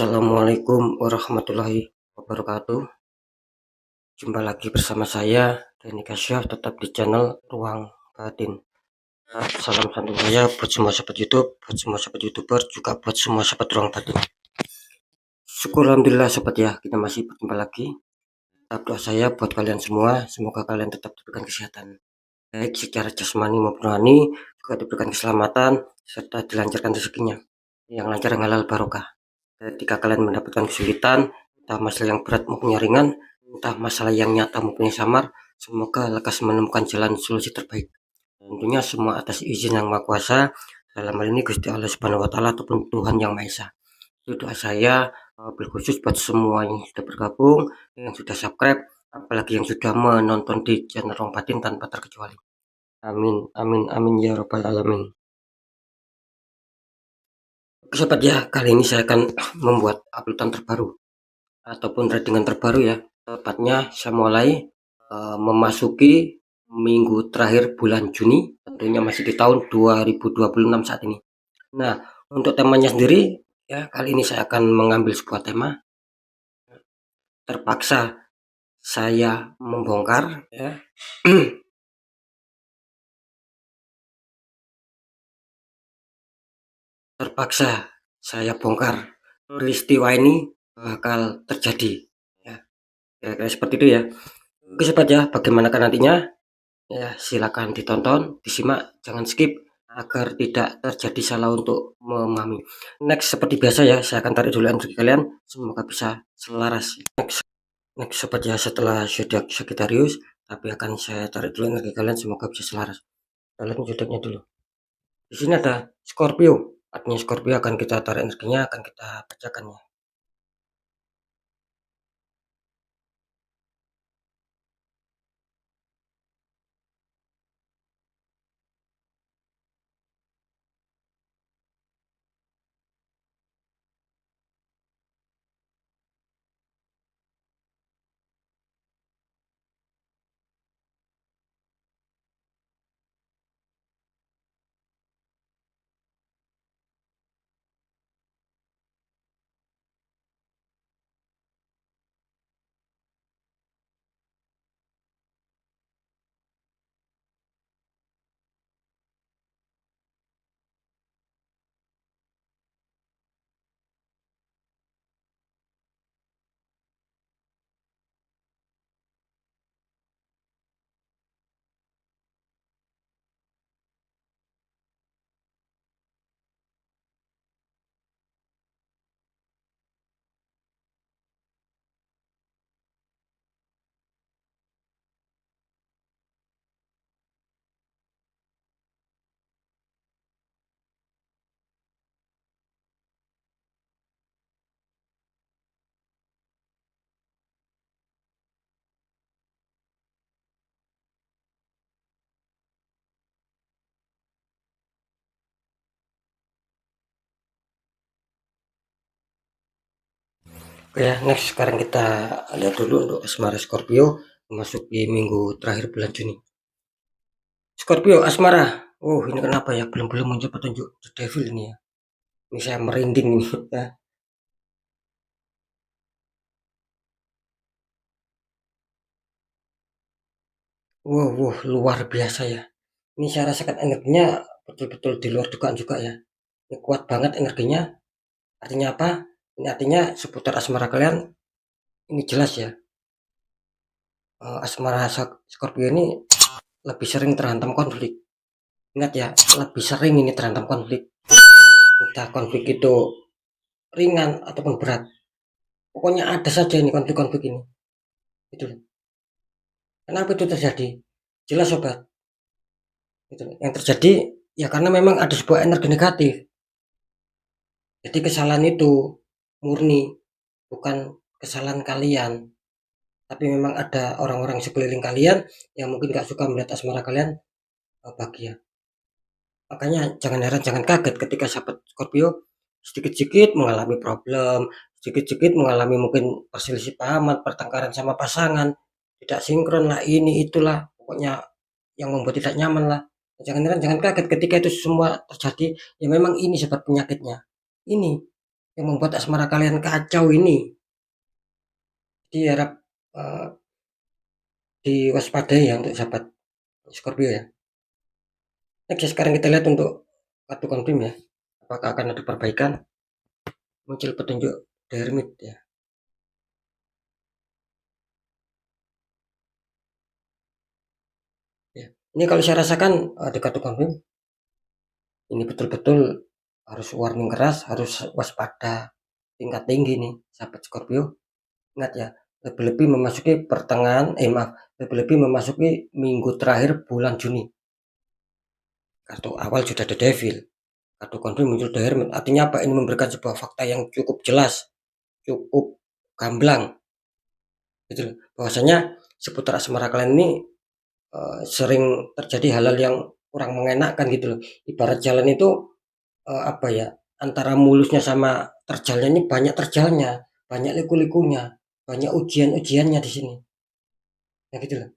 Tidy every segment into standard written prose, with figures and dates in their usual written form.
Assalamualaikum warahmatullahi wabarakatuh. Jumpa lagi bersama saya Denny Kasyaf, tetap di channel Ruang Batin. Salam santun saya buat semua sahabat YouTube, buat semua sahabat YouTuber, juga buat semua sahabat Ruang Batin. Syukur alhamdulillah sobat ya, kita masih berjumpa lagi. Tetap doa saya buat kalian semua, semoga kalian tetap diberikan kesehatan baik secara jasmani maupun rohani, juga diberikan keselamatan serta dilancarkan rezekinya yang lancar, yang halal barokah. Ketika kalian mendapatkan kesulitan, entah masalah yang berat maupun yang ringan, entah masalah yang nyata maupun yang samar, semoga lekas menemukan jalan solusi terbaik. Tentunya semua atas izin yang Maha Kuasa, dalam hal ini Gusti Allah Subhanahu wa taala ataupun Tuhan Yang Maha Esa. Itu doa saya khusus buat semua yang sudah bergabung, yang sudah subscribe, apalagi yang sudah menonton di channel Ruang Batin tanpa terkecuali. Amin, amin, amin ya rabbal alamin. Oke sobat ya, kali ini saya akan membuat uploadan terbaru ataupun tradingan terbaru ya. Tepatnya saya mulai memasuki minggu terakhir bulan Juni, tentunya masih di tahun 2026 saat ini. Nah, untuk temanya sendiri ya, kali ini saya akan mengambil sebuah tema. Terpaksa saya membongkar ya. Terpaksa saya bongkar peristiwa ini bakal terjadi ya. Kira-kira seperti itu ya. Oke sobat ya, bagaimana nantinya? Ya, silakan ditonton, disimak, jangan skip agar tidak terjadi salah untuk memahami. Next, seperti biasa ya, saya akan tarik dulu energi kalian, semoga bisa selaras. Next sobat ya, setelah zodiak Sagittarius, tapi akan saya tarik dulu energi kalian, semoga bisa selaras. Kita lihat zodiaknya dulu. Di sini ada Scorpio, artinya Scorpio akan kita tarik energinya, akan kita bacakan ya. Oke ya, next sekarang kita lihat dulu untuk asmara Scorpio memasuki minggu terakhir bulan Juni. Scorpio asmara. Oh, ini kenapa ya? Belum muncul petunjuk The Devil ini ya. Ini saya merinding ini ya. Wow, luar biasa ya. Ini saya rasakan energinya betul-betul di luar dugaan juga ya. Ini kuat banget energinya. Artinya apa? Ini artinya seputar asmara kalian ini jelas ya. Asmara Scorpio ini lebih sering terhantam konflik. Ingat ya, lebih sering ini terhantam konflik. Entah konflik itu ringan ataupun berat. Pokoknya ada saja ini konflik-konflik ini. Itu. Kenapa itu terjadi? Jelas sobat. Itu. Yang terjadi ya karena memang ada sebuah energi negatif. Jadi kesalahan itu murni, bukan kesalahan kalian. Tapi memang ada orang-orang sekeliling kalian yang mungkin gak suka melihat asmara kalian bahagia. Makanya jangan heran, jangan kaget ketika sahabat Scorpio sedikit-sedikit mengalami problem, sedikit-sedikit mengalami mungkin perselisih pahaman, pertengkaran sama pasangan, tidak sinkron lah, ini itulah, pokoknya yang membuat tidak nyaman lah. Jangan heran, jangan kaget ketika itu semua terjadi. Ya memang ini sebab penyakitnya. Ini yang membuat asmara kalian kacau ini. Jadi harap diwaspadai ya untuk sahabat Scorpio ya. Next, sekarang kita lihat untuk kartu confirm ya. Apakah akan ada perbaikan? Muncul petunjuk The Hermit ya. Ya. Ini kalau saya rasakan di kartu confirm ini betul-betul harus warning keras, harus waspada tingkat tinggi nih sahabat Scorpio. Ingat ya, lebih-lebih memasuki lebih-lebih memasuki minggu terakhir bulan Juni. Kartu awal sudah The Devil, kartu confirm muncul The Hermit. Artinya apa? Ini memberikan sebuah fakta yang cukup jelas, cukup gamblang gitu loh. Bahwasanya seputar asmara kalian ini sering terjadi hal-hal yang kurang mengenakan gitu loh. Ibarat jalan itu apa ya, antara mulusnya sama terjalnya ini banyak terjalnya, banyak liku-likunya, banyak ujian-ujiannya di sini. Ya gitu loh.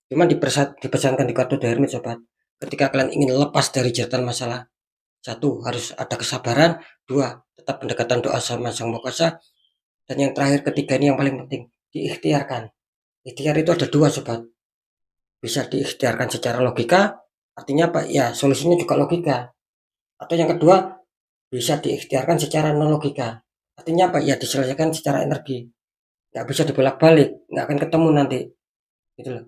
Cuman dipesankan di kartu The Hermit sobat. Ketika kalian ingin lepas dari jeratan masalah, satu harus ada kesabaran, dua tetap pendekatan doa sama Sang Maha Kuasa, dan yang terakhir ketiga ini yang paling penting, diikhtiarkan. Ikhtiar itu ada dua sobat. Bisa diikhtiarkan secara logika, artinya apa? Ya solusinya juga logika. Atau yang kedua, bisa diikhtiarkan secara non logika. Artinya apa? Ya diselesaikan secara energi. Nggak bisa dibolak-balik, nggak akan ketemu nanti. Gitu loh.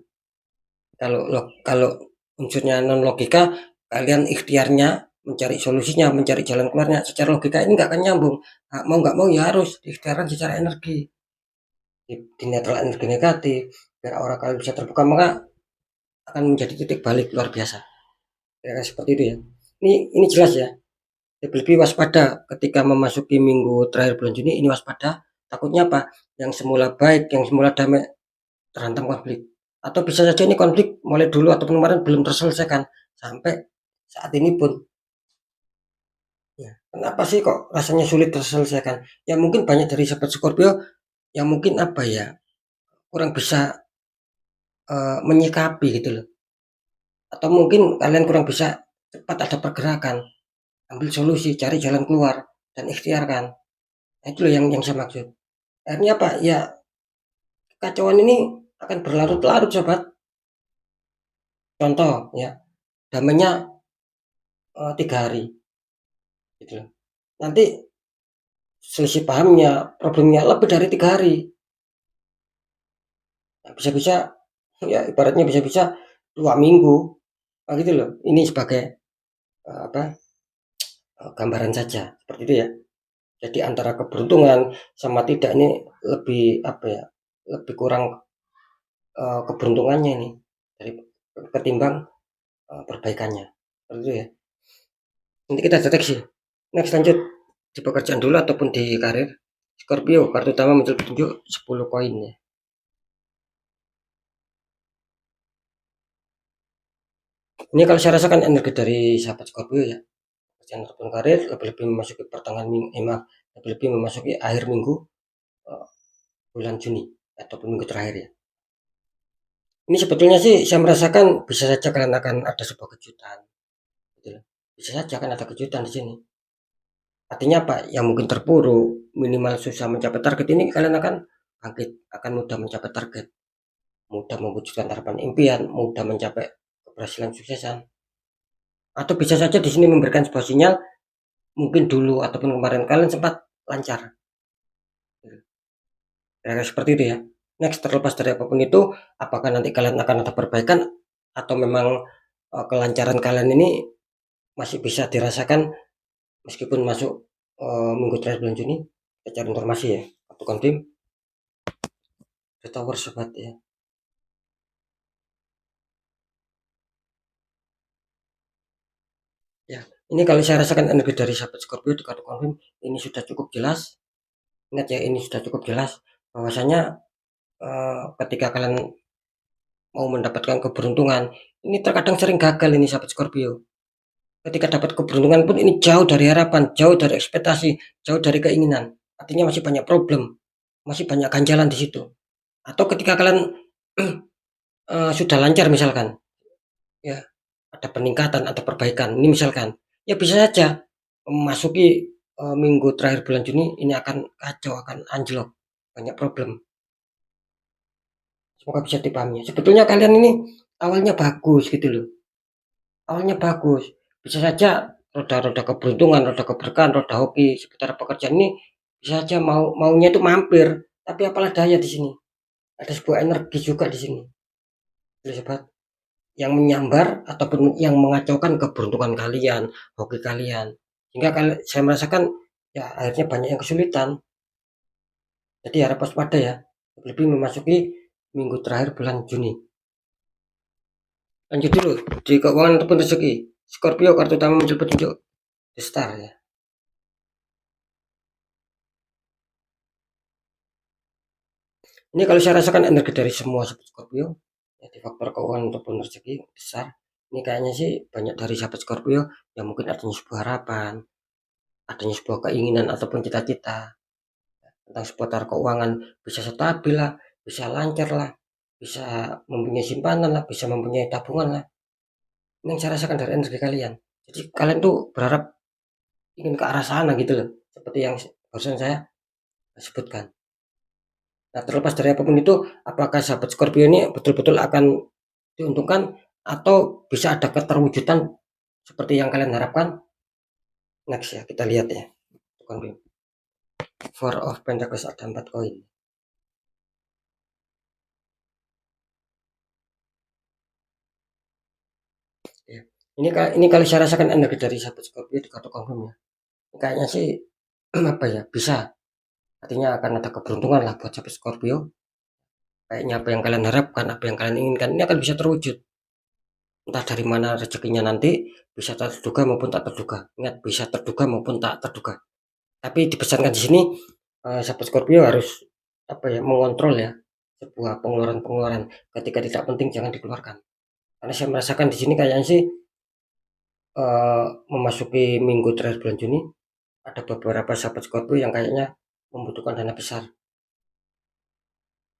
Kalau unsurnya non logika, kalian ikhtiarnya mencari solusinya, mencari jalan keluarnya secara logika ini nggak akan nyambung. Nah, mau nggak mau ya harus diikhtiarkan secara energi. Di netral energi negatif, biar aura kalian bisa terbuka, maka akan menjadi titik balik luar biasa. Ya, seperti itu ya. Ini jelas ya. Lebih waspada ketika memasuki minggu terakhir bulan Juni, ini waspada. Takutnya apa? Yang semula baik, yang semula damai terhantam konflik. Atau bisa saja ini konflik mulai dulu ataupun kemarin belum terselesaikan sampai saat ini pun. Ya, kenapa sih kok rasanya sulit terselesaikan? Ya mungkin banyak dari sahabat Scorpio yang mungkin apa ya, kurang bisa menyikapi gitu loh. Atau mungkin kalian kurang bisa cepat ada pergerakan, ambil solusi, cari jalan keluar dan ikhtiarkan. Nah, itu loh yang saya maksud. Akhirnya apa? Ya kekacauan ini akan berlarut-larut sobat. Contoh ya, damainya 3 hari gitu loh. Nanti selisih pahamnya, problemnya lebih dari 3 hari. Nah, bisa-bisa ya ibaratnya bisa-bisa 2 minggu. Nah, gitu loh. Ini sebagai apa? Gambaran saja seperti itu ya. Jadi antara keberuntungan sama tidak ini lebih apa ya? Lebih kurang keberuntungannya ini dari ketimbang perbaikannya. Seperti itu ya. Nanti kita deteksi. Next lanjut di pekerjaan dulu ataupun di karir. Scorpio kartu utama muncul petunjuk 10 koin ya. Ini kalau saya rasakan energi dari sahabat Scorpio ya. Pekerjaan ataupun karir lebih-lebih memasuki pertengahan minggu, lebih-lebih memasuki akhir minggu uh, bulan Juni ataupun minggu terakhir ya. Ini sebetulnya sih saya merasakan bisa saja kalian akan ada sebuah kejutan. Gitu loh. Bisa saja akan ada kejutan di sini. Artinya apa? Yang mungkin terpuruk, minimal susah mencapai target ini kalian akan bangkit, akan mudah mencapai target, mudah mewujudkan harapan impian, mudah mencapai keberhasilan suksesan. Atau bisa saja di sini memberikan sebuah sinyal mungkin dulu ataupun kemarin kalian sempat lancar. Ya, seperti itu ya. Next, terlepas dari apapun itu, apakah nanti kalian akan ada perbaikan atau memang kelancaran kalian ini masih bisa dirasakan meskipun masuk minggu terakhir bulan Juni? Kita cari informasi ya. Atau konfirm. The Tower sobat ya. Ya, ini kalau saya rasakan energi dari sahabat Scorpio di kartu konfirm ini sudah cukup jelas. Ingat ya, ini sudah cukup jelas bahwasanya ketika kalian mau mendapatkan keberuntungan, ini terkadang sering gagal ini sahabat Scorpio. Ketika dapat keberuntungan pun ini jauh dari harapan, jauh dari ekspektasi, jauh dari keinginan. Artinya masih banyak problem, masih banyak ganjalan di situ. Atau ketika kalian sudah lancar misalkan, ya ada peningkatan atau perbaikan. Ini misalkan, ya bisa saja memasuki minggu terakhir bulan Juni ini akan kacau, akan anjlok, banyak problem. Semoga bisa dipahami. Sebetulnya kalian ini awalnya bagus gitu loh, awalnya bagus. Bisa saja roda-roda keberuntungan, roda keberkahan, roda hoki seputar pekerjaan ini bisa saja maunya itu mampir, tapi apalah daya di sini. Ada sebuah energi juga di sini, gitu sobat, yang menyambar ataupun yang mengacaukan keberuntungan kalian, hoki kalian. Sehingga saya merasakan ya akhirnya banyak yang kesulitan. Jadi harap waspada ya, lebih memasuki minggu terakhir bulan Juni. Lanjut dulu di keuangan ataupun rezeki. Scorpio kartu utama muncul petunjuk The Star ya. Ini kalau saya rasakan energi dari semua sahabat Scorpio, ya, di faktor keuangan ataupun rezeki besar. Ini kayaknya sih banyak dari sahabat Scorpio yang mungkin adanya sebuah harapan, adanya sebuah keinginan ataupun cita-cita tentang seputar keuangan, bisa stabil lah, bisa lancar lah, bisa mempunyai simpanan lah, bisa mempunyai tabungan lah. Ini yang saya rasakan dari energi kalian. Jadi kalian tuh berharap ingin ke arah sana gitu loh, seperti yang barusan saya sebutkan. Nah, terlepas dari apapun itu, apakah sahabat Scorpio ini betul-betul akan diuntungkan atau bisa ada keterwujudan seperti yang kalian harapkan? Next ya, kita lihat ya. Four of Pentacles ada 4 koin. Ya. Ini kali saya rasakan energi dari sahabat Scorpio di kartu confirm ya. Kayaknya sih apa ya, bisa. Artinya akan ada keberuntungan lah buat sahabat Scorpio. Kayaknya apa yang kalian harapkan, apa yang kalian inginkan ini akan bisa terwujud. Entah dari mana rezekinya nanti, bisa terduga maupun tak terduga. Ingat, bisa terduga maupun tak terduga. Tapi dipesankan di sini sahabat Scorpio harus apa ya, mengontrol ya sebuah pengeluaran-pengeluaran. Ketika tidak penting jangan dikeluarkan. Karena saya merasakan di sini kayaknya sih memasuki minggu terakhir bulan Juni ada beberapa sahabat Scorpio yang kayaknya membutuhkan dana besar.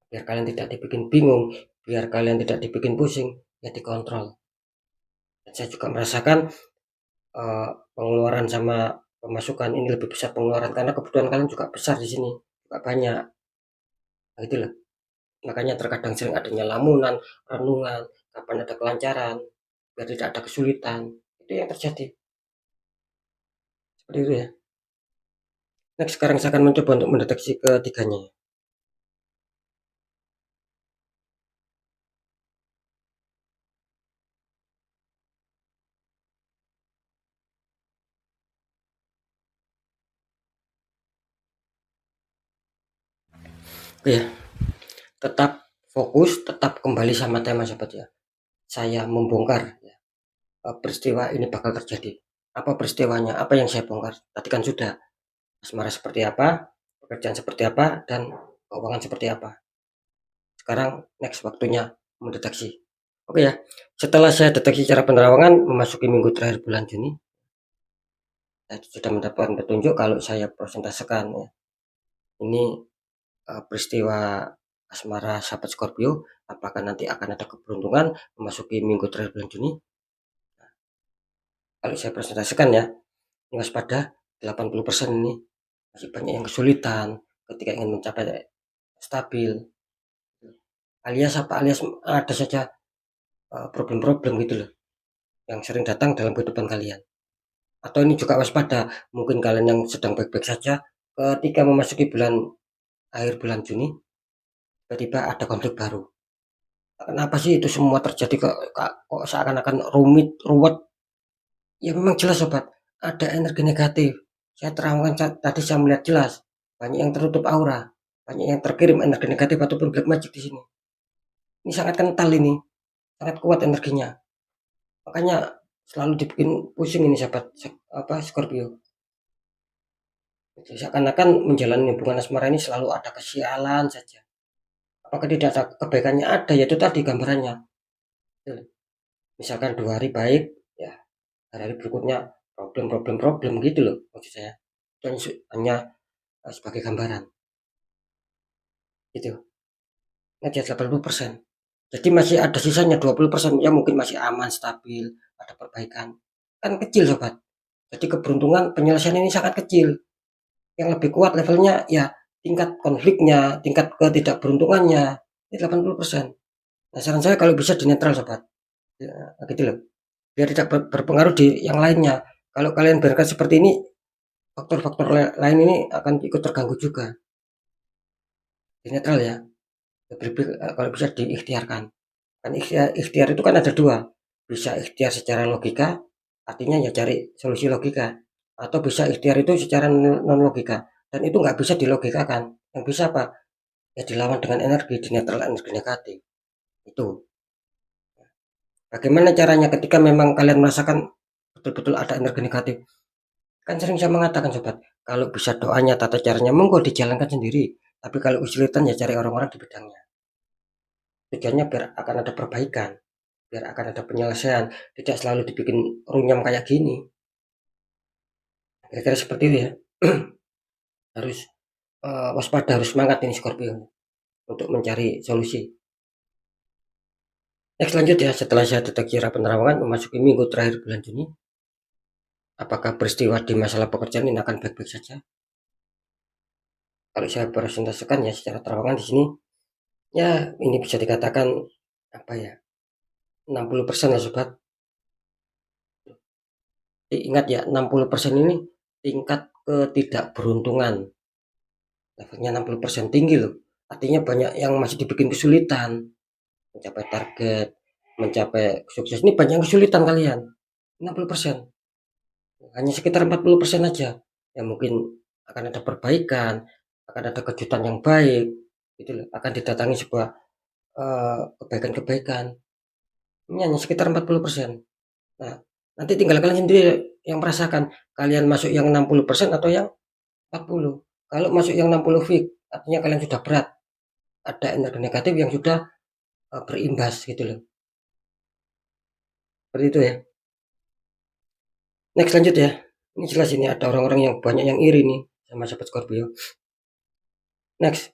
Biar kalian tidak dibikin bingung, biar kalian tidak dibikin pusing, ya dikontrol. Dan saya juga merasakan pengeluaran sama pemasukan ini lebih besar pengeluaran karena kebutuhan kalian juga besar di sini, juga banyak. Nah, gitu loh. Makanya terkadang sering adanya lamunan, renungan, kapan ada kelancaran, biar tidak ada kesulitan. Itu yang terjadi. Seperti itu ya. Next, sekarang saya akan mencoba untuk mendeteksi ketiganya. Oke ya, tetap fokus, tetap kembali sama tema sahabat ya. Saya membongkar ya, peristiwa ini bakal terjadi. Apa peristiwanya? Apa yang saya bongkar? Tadi kan sudah asmara seperti apa, pekerjaan seperti apa, dan keuangan seperti apa. Sekarang next waktunya mendeteksi. Oke ya, setelah saya deteksi cara penerawangan memasuki minggu terakhir bulan Juni, saya sudah mendapatkan petunjuk kalau saya persentasekan ya. Ini peristiwa asmara sahabat Scorpio, apakah nanti akan ada keberuntungan memasuki minggu terakhir bulan Juni? Kalau saya presentasikan ya, ini waspada 80% ini masih banyak yang kesulitan ketika ingin mencapai stabil. Alias apa? Alias ada saja problem-problem gitu loh yang sering datang dalam kehidupan kalian. Atau ini juga waspada, mungkin kalian yang sedang baik-baik saja ketika memasuki akhir bulan Juni tiba-tiba ada konflik baru. Kenapa sih itu semua terjadi kok seakan-akan rumit, ruwet? Ya memang jelas sobat, ada energi negatif. Saya terangkan tadi saya melihat jelas, banyak yang tertutup aura, banyak yang terkirim energi negatif ataupun black magic di sini. Ini sangat kental ini, sangat kuat energinya. Makanya selalu dibikin pusing ini sahabat apa Scorpio. Jadi seakan-akan menjalani hubungan asmara ini selalu ada kesialan saja. Apakah tidak ada kebaikannya? Ada, yaitu tadi gambarannya. Misalkan 2 hari baik, ya hari-hari berikutnya problem gitu loh maksud saya. Itu hanya sebagai gambaran. Gitu. Ngejar 80%. Jadi masih ada sisanya 20% ya mungkin masih aman, stabil, ada perbaikan. Kan kecil sobat. Jadi keberuntungan penyelesaian ini sangat kecil. yang lebih kuat levelnya ya tingkat konfliknya, tingkat ketidakberuntungannya, ini 80%. Nah, saran saya kalau bisa dinetral sobat, ya, gitu loh, biar tidak berpengaruh di yang lainnya. Kalau kalian biarkan seperti ini, faktor-faktor lain ini akan ikut terganggu juga. Dinetral ya, lebih kalau bisa diikhtiarkan. Kan ikhtiar itu kan ada dua, bisa ikhtiar secara logika, artinya ya cari solusi logika, atau bisa ikhtiar itu secara non logika, dan itu nggak bisa dilogikakan. Yang bisa apa? Ya dilawan dengan energi, dinetral energi negatif. Itu. Bagaimana caranya ketika memang kalian merasakan betul-betul ada energi negatif? Kan sering saya mengatakan sobat, kalau bisa doanya, tata caranya, monggo dijalankan sendiri. Tapi kalau kesulitan ya cari orang-orang di bidangnya. Tujuannya biar akan ada perbaikan, biar akan ada penyelesaian, tidak selalu dibikin runyam kayak gini. Kira-kira seperti itu ya. Harus waspada, harus semangat ini Scorpio untuk mencari solusi. Next lanjut ya, setelah saya deteksi arah penerawangan memasuki minggu terakhir bulan Juni, apakah peristiwa di masalah pekerjaan ini akan baik-baik saja? Kalau saya presentasikan ya secara terawangan di sini, ya ini bisa dikatakan apa ya, 60% ya sobat. Ingat ya, 60% ini tingkat ketidakberuntungan. Levelnya 60% tinggi loh. Artinya banyak yang masih dibikin kesulitan mencapai target, mencapai sukses. Ini banyak kesulitan kalian. 60%. Hanya sekitar 40% aja yang mungkin akan ada perbaikan, akan ada kejutan yang baik, gitu loh. Akan didatangi sebuah kebaikan-kebaikan. Ini hanya sekitar 40%. Nah, nanti tinggal kalian sendiri yang merasakan kalian masuk yang 60% atau yang 40. Kalau masuk yang 60 fix, artinya kalian sudah berat. Ada energi negatif yang sudah berimbas gitu loh. Seperti itu ya. Next lanjut ya. Ini jelas ini ada orang-orang yang banyak yang iri nih sama sahabat Scorpio. Next,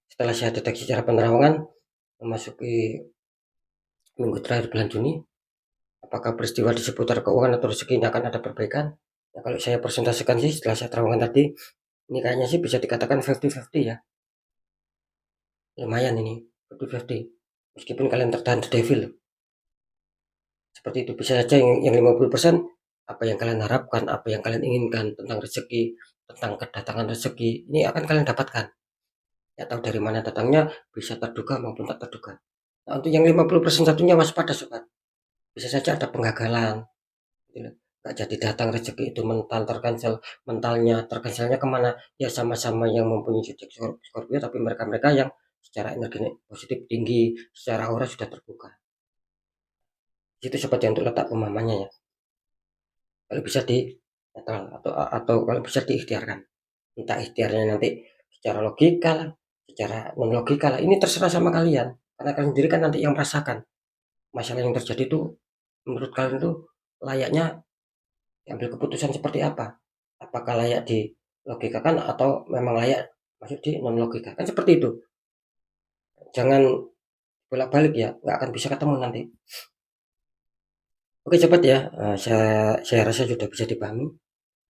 setelah saya deteksi secara penerawangan memasuki minggu terakhir bulan Juni, apakah peristiwa di seputar keuangan atau rezeki ini akan ada perbaikan? Ya, kalau saya presentasikan sih setelah saya terawangkan tadi, ini kayaknya sih bisa dikatakan 50-50 ya. Lumayan ini, 50-50. Meskipun kalian tertahan the devil. Seperti itu, bisa saja yang 50% apa yang kalian harapkan, apa yang kalian inginkan tentang rezeki, tentang kedatangan rezeki, ini akan kalian dapatkan. Ya tahu dari mana datangnya, bisa terduga maupun tak terduga. Nah, untuk yang 50% satunya waspada sobat. Bisa saja ada penggagalan, gitu. Nggak jadi datang rezeki itu mental tercancel, mentalnya tercancelnya kemana? Ya sama-sama yang mempunyai zodiak Scorpio, tapi mereka-mereka yang secara energi positif tinggi, secara aura sudah terbuka. Itu sobat yang untuk letak pemahamannya ya. Kalau bisa di netral atau kalau bisa diikhtiarkan. Entah ikhtiarnya nanti secara logika lah, secara non logika lah. Ini terserah sama kalian. Karena kalian sendiri kan nanti yang merasakan masalah yang terjadi itu menurut kalian tuh layaknya ambil keputusan seperti apa? Apakah layak di logikakan atau memang layak masuk di non logika? Kan seperti itu. Jangan bolak-balik ya, nggak akan bisa ketemu nanti. Oke cepat ya, saya rasa sudah bisa dipahami.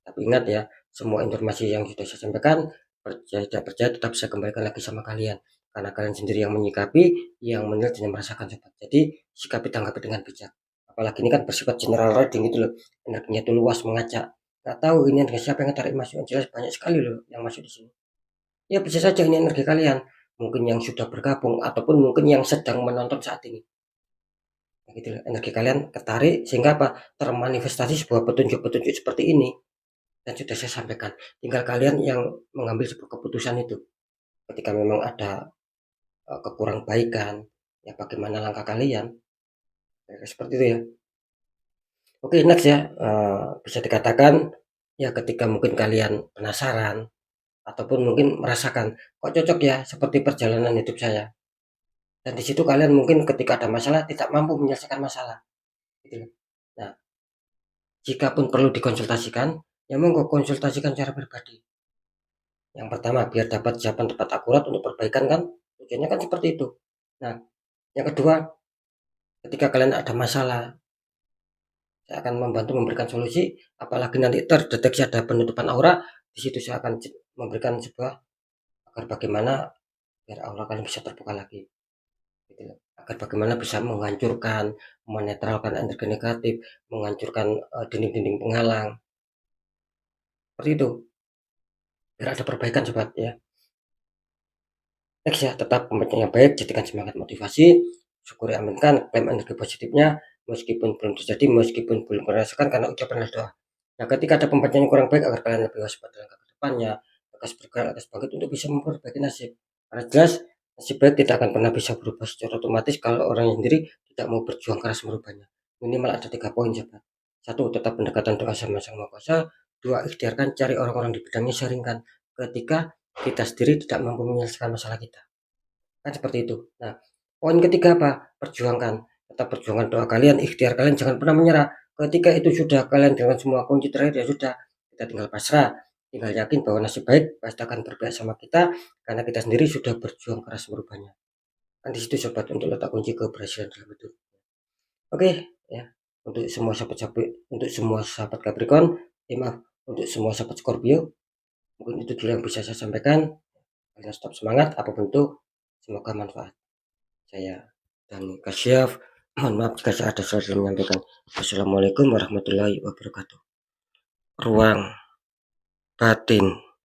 Tapi ingat ya, semua informasi yang sudah saya sampaikan, percaya tidak percaya tetap saya kembalikan lagi sama kalian. Karena kalian sendiri yang menyikapi, yang menilai dan merasakan sobat. Jadi sikapi tanggapi dengan bijak. Apalagi ini kan bersifat general reading gitu loh. Energinya itu luas mengacak. Nggak tahu ini energi siapa yang tarik masuk. Yang jelas banyak sekali loh yang masuk di sini. Ya bisa saja ini energi kalian. Mungkin yang sudah bergabung ataupun mungkin yang sedang menonton saat ini. Nah, gitu loh. Energi kalian ketarik sehingga apa? Termanifestasi sebuah petunjuk-petunjuk seperti ini dan sudah saya sampaikan. Tinggal kalian yang mengambil sebuah keputusan itu. Ketika memang ada kekurang baikan, ya bagaimana langkah kalian? Ya, seperti itu ya. Oke, next ya. Bisa dikatakan ya ketika mungkin kalian penasaran ataupun mungkin merasakan kok cocok ya seperti perjalanan hidup saya. Dan di situ kalian mungkin ketika ada masalah tidak mampu menyelesaikan masalah. Gitu loh. Nah, jika pun perlu dikonsultasikan, ya monggo konsultasikan secara pribadi. Yang pertama, biar dapat jawaban tepat akurat untuk perbaikan kan, tujuannya kan seperti itu. Nah, yang kedua, ketika kalian ada masalah, saya akan membantu memberikan solusi, apalagi nanti terdeteksi ada penutupan aura, Di situ saya akan memberikan sebuah agar bagaimana biar aura kalian bisa terbuka lagi, gitu loh. Agar bagaimana bisa menghancurkan, menetralkan energi negatif, menghancurkan dinding-dinding penghalang. Seperti itu. Biar ada perbaikan sobat ya. Next ya, tetap pembaca yang baik, jadikan semangat motivasi, syukuri aminkan, klaim energi positifnya, meskipun belum terjadi, meskipun belum merasakan, karena ucapan adalah doa. Nah, ketika ada pembacaan yang kurang baik, agar kalian lebih waspada dalam kedepannya, lekas bergerak, lekas bangkit untuk bisa memperbaiki nasib. Karena jelas, nasib baik tidak akan pernah bisa berubah secara otomatis kalau orang yang sendiri tidak mau berjuang keras merubahnya. Minimal ada 3 poin, sahabat. 1. Tetap pendekatan doa sama Sang Maha Kuasa. 2. Ikhtiarkan cari orang-orang di bidangnya, sharingkan. Ketiga, kita sendiri tidak mampu menyelesaikan masalah kita. Kan seperti itu. Nah, poin ketiga apa? Perjuangkan. Tetap perjuangkan doa kalian, ikhtiar kalian, jangan pernah menyerah. Ketika itu sudah kalian dengan semua kunci terakhir, ya sudah, kita tinggal pasrah. Tinggal yakin bahwa nasib baik pasti akan berpihak sama kita karena kita sendiri sudah berjuang keras merubahnya. Kan di situ sobat untuk letak kunci keberhasilan dalam hidup. Oke, ya. Untuk semua sahabat Capricorn, maaf, untuk semua sahabat Scorpio, mungkin itu dulu yang bisa saya sampaikan. Kalian tetap semangat apapun itu, semoga manfaat. Saya Dani Kasyaf, mohon maaf jika saya ada salah dalam menyampaikan. Wassalamualaikum warahmatullahi wabarakatuh. Ruang batin.